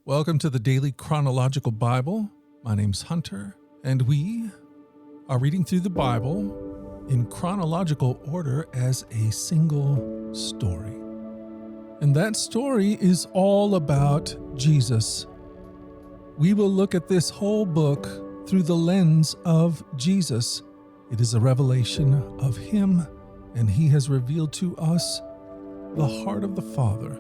Welcome to the Daily Chronological Bible. My name's Hunter, and we are reading through the Bible in chronological order as a single story. And that story is all about Jesus. We will look at this whole book through the lens of Jesus. It is a revelation of Him, and He has revealed to us the heart of the Father.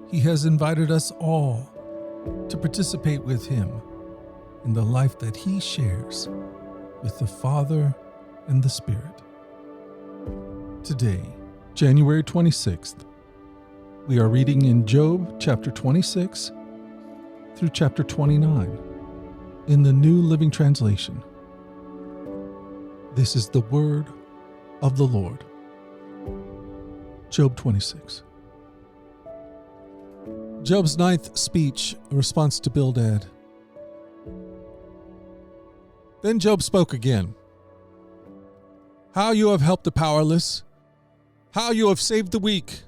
He has invited us all to participate with Him in the life that He shares with the Father and the Spirit. Today, January 26th, we are reading in Job chapter 26 through chapter 29 in the New Living Translation. This is the word of the Lord. Job 26. Job's ninth speech, a response to Bildad. Then Job spoke again. How you have helped the powerless, how you have saved the weak,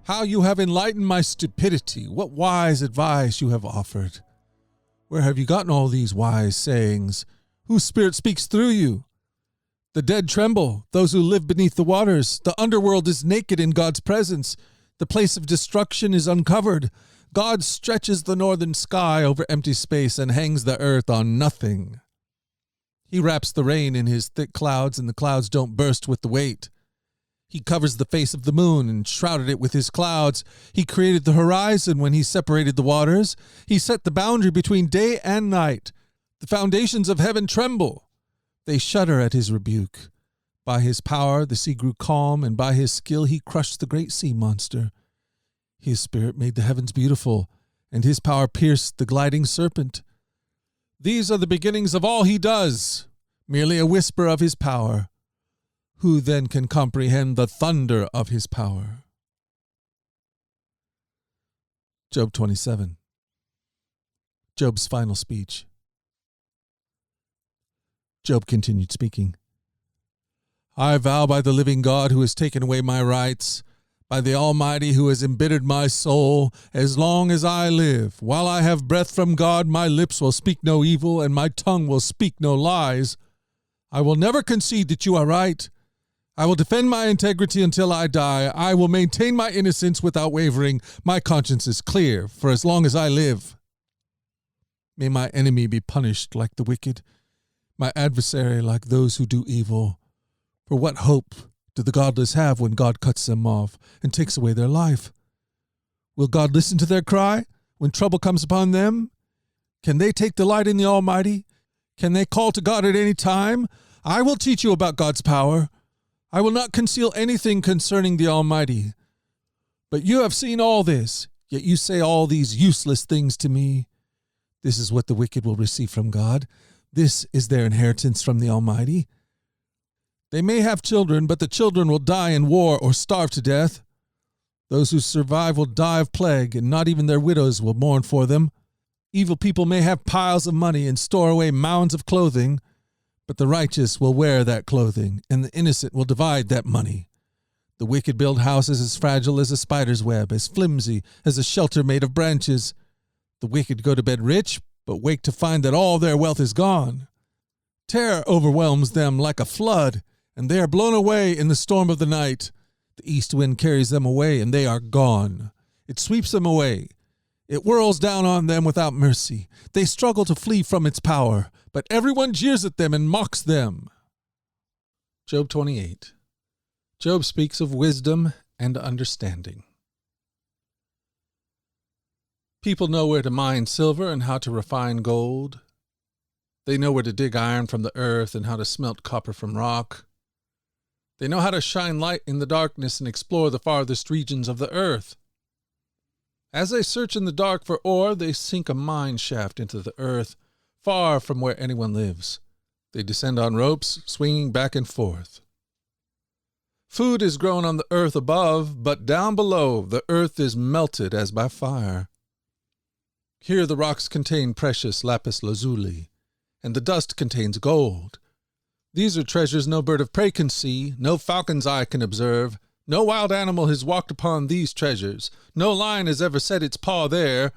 how you have enlightened my stupidity, what wise advice you have offered. Where have you gotten all these wise sayings? Whose spirit speaks through you? The dead tremble, those who live beneath the waters. The underworld is naked in God's presence. The place of destruction is uncovered. God stretches the northern sky over empty space and hangs the earth on nothing. He wraps the rain in His thick clouds, and the clouds don't burst with the weight. He covers the face of the moon and shrouded it with His clouds. He created the horizon when He separated the waters. He set the boundary between day and night. The foundations of heaven tremble. They shudder at His rebuke. By His power the sea grew calm, and by His skill He crushed the great sea monster. His spirit made the heavens beautiful, and His power pierced the gliding serpent. These are the beginnings of all He does, merely a whisper of His power. Who then can comprehend the thunder of His power? Job 27. Job's final speech. Job continued speaking. I vow by the living God who has taken away my rights, by the Almighty who has embittered my soul, as long as I live, while I have breath from God, my lips will speak no evil, and my tongue will speak no lies. I will never concede that you are right. I will defend my integrity until I die. I will maintain my innocence without wavering. My conscience is clear for as long as I live. May my enemy be punished like the wicked, my adversary like those who do evil. For what hope do the godless have when God cuts them off and takes away their life? Will God listen to their cry when trouble comes upon them? Can they take delight in the Almighty? Can they call to God at any time? I will teach you about God's power. I will not conceal anything concerning the Almighty. But you have seen all this, yet you say all these useless things to me. This is what the wicked will receive from God. This is their inheritance from the Almighty. They may have children, but the children will die in war or starve to death. Those who survive will die of plague, and not even their widows will mourn for them. Evil people may have piles of money and store away mounds of clothing, but the righteous will wear that clothing, and the innocent will divide that money. The wicked build houses as fragile as a spider's web, as flimsy as a shelter made of branches. The wicked go to bed rich, but wake to find that all their wealth is gone. Terror overwhelms them like a flood, and they are blown away in the storm of the night. The east wind carries them away, and they are gone. It sweeps them away. It whirls down on them without mercy. They struggle to flee from its power, but everyone jeers at them and mocks them. Job 28. Job speaks of wisdom and understanding. People know where to mine silver and how to refine gold. They know where to dig iron from the earth and how to smelt copper from rock. They know how to shine light in the darkness and explore the farthest regions of the earth. As they search in the dark for ore, they sink a mine shaft into the earth, far from where anyone lives. They descend on ropes, swinging back and forth. Food is grown on the earth above, but down below the earth is melted as by fire. Here the rocks contain precious lapis lazuli, and the dust contains gold. These are treasures no bird of prey can see, no falcon's eye can observe. No wild animal has walked upon these treasures. No lion has ever set its paw there.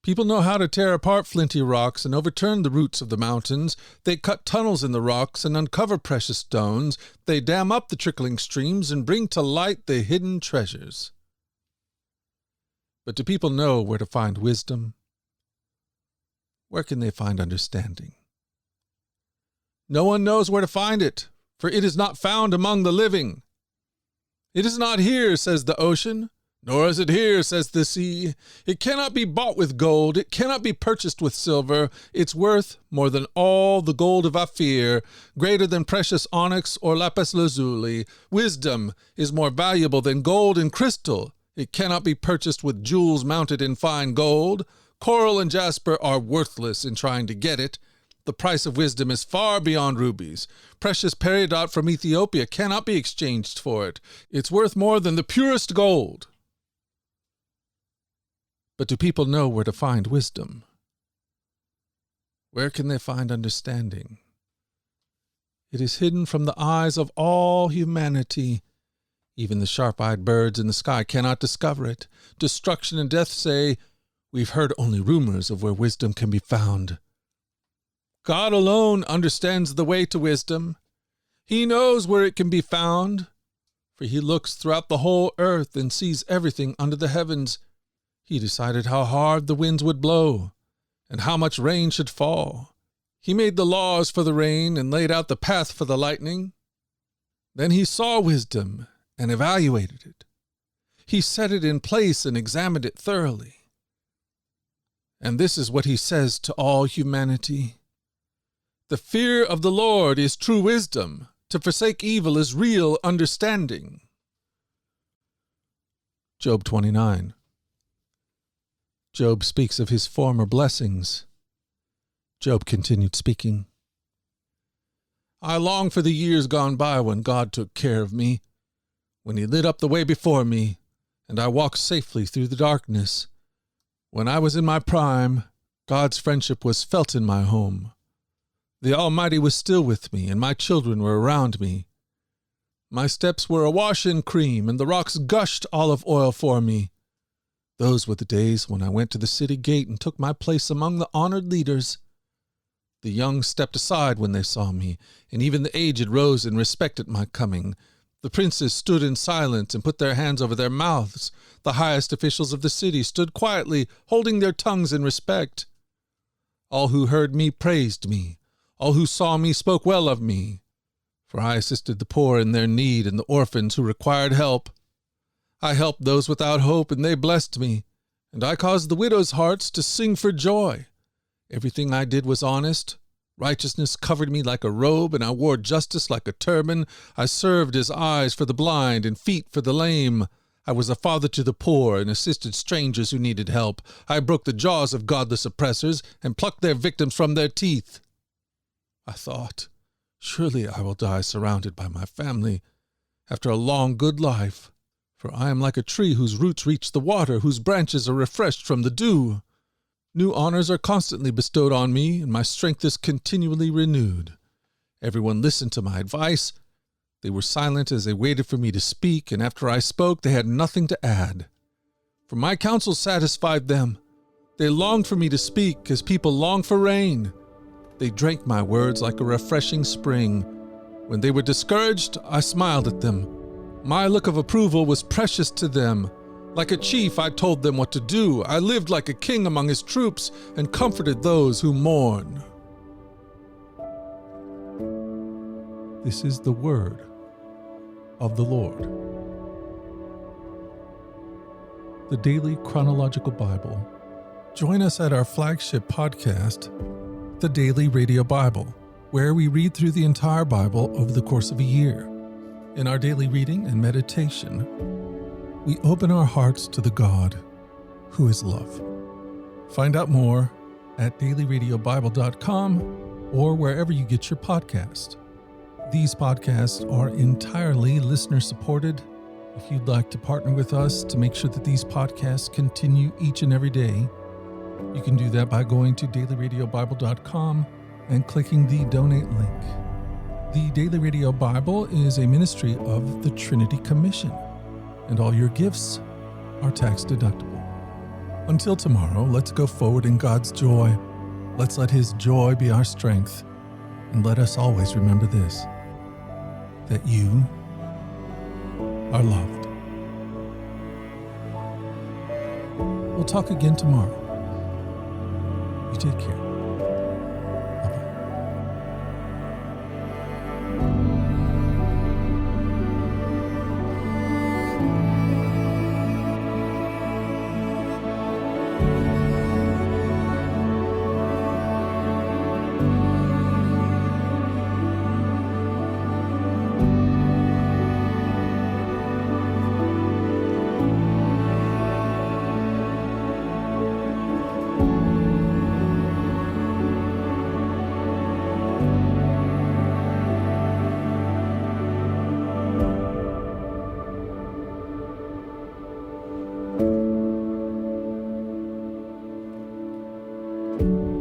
People know how to tear apart flinty rocks and overturn the roots of the mountains. They cut tunnels in the rocks and uncover precious stones. They dam up the trickling streams and bring to light the hidden treasures. But do people know where to find wisdom? Where can they find understanding? No one knows where to find it, for it is not found among the living. It is not here, says the ocean, nor is it here, says the sea. It cannot be bought with gold. It cannot be purchased with silver. It's worth more than all the gold of Ophir, greater than precious onyx or lapis lazuli. Wisdom is more valuable than gold and crystal. It cannot be purchased with jewels mounted in fine gold. Coral and jasper are worthless in trying to get it. The price of wisdom is far beyond rubies. Precious peridot from Ethiopia cannot be exchanged for it. It's worth more than the purest gold. But do people know where to find wisdom? Where can they find understanding? It is hidden from the eyes of all humanity. Even the sharp-eyed birds in the sky cannot discover it. Destruction and death say, "We've heard only rumors of where wisdom can be found." God alone understands the way to wisdom. He knows where it can be found, for he looks throughout the whole earth and sees everything under the heavens. He decided how hard the winds would blow and how much rain should fall. He made the laws for the rain and laid out the path for the lightning. Then he saw wisdom and evaluated it. He set it in place and examined it thoroughly. And this is what he says to all humanity. The fear of the Lord is true wisdom. To forsake evil is real understanding. Job 29. Job speaks of his former blessings. Job continued speaking. I long for the years gone by when God took care of me, when he lit up the way before me, and I walked safely through the darkness. When I was in my prime, God's friendship was felt in my home. The Almighty was still with me, and my children were around me. My steps were awash in cream, and the rocks gushed olive oil for me. Those were the days when I went to the city gate and took my place among the honored leaders. The young stepped aside when they saw me, and even the aged rose and respected my coming. The princes stood in silence and put their hands over their mouths. The highest officials of the city stood quietly, holding their tongues in respect. All who heard me praised me. All who saw me spoke well of me, for I assisted the poor in their need and the orphans who required help. I helped those without hope, and they blessed me, and I caused the widows' hearts to sing for joy. Everything I did was honest. Righteousness covered me like a robe, and I wore justice like a turban. I served as eyes for the blind and feet for the lame. I was a father to the poor and assisted strangers who needed help. I broke the jaws of godless oppressors and plucked their victims from their teeth. I thought, surely I will die surrounded by my family after a long good life, for I am like a tree whose roots reach the water, whose branches are refreshed from the dew. New honors are constantly bestowed on me, and my strength is continually renewed. Everyone listened to my advice. They were silent as they waited for me to speak, and after I spoke, they had nothing to add. For my counsel satisfied them. They longed for me to speak, as people long for rain. They drank my words like a refreshing spring. When they were discouraged, I smiled at them. My look of approval was precious to them. Like a chief, I told them what to do. I lived like a king among his troops and comforted those who mourn. This is the word of the Lord. The Daily Chronological Bible. Join us at our flagship podcast, The Daily Radio Bible, where we read through the entire Bible over the course of a year. In our daily reading and meditation, we open our hearts to the God who is love. Find out more at dailyradiobible.com or wherever you get your podcast. These podcasts are entirely listener-supported. If you'd like to partner with us to make sure that these podcasts continue each and every day, you can do that by going to dailyradiobible.com and clicking the donate link. The Daily Radio Bible is a ministry of the Trinity Commission, and all your gifts are tax deductible. Until tomorrow, let's go forward in God's joy. Let's let His joy be our strength. And let us always remember this, that you are loved. We'll talk again tomorrow. You take care. Bye.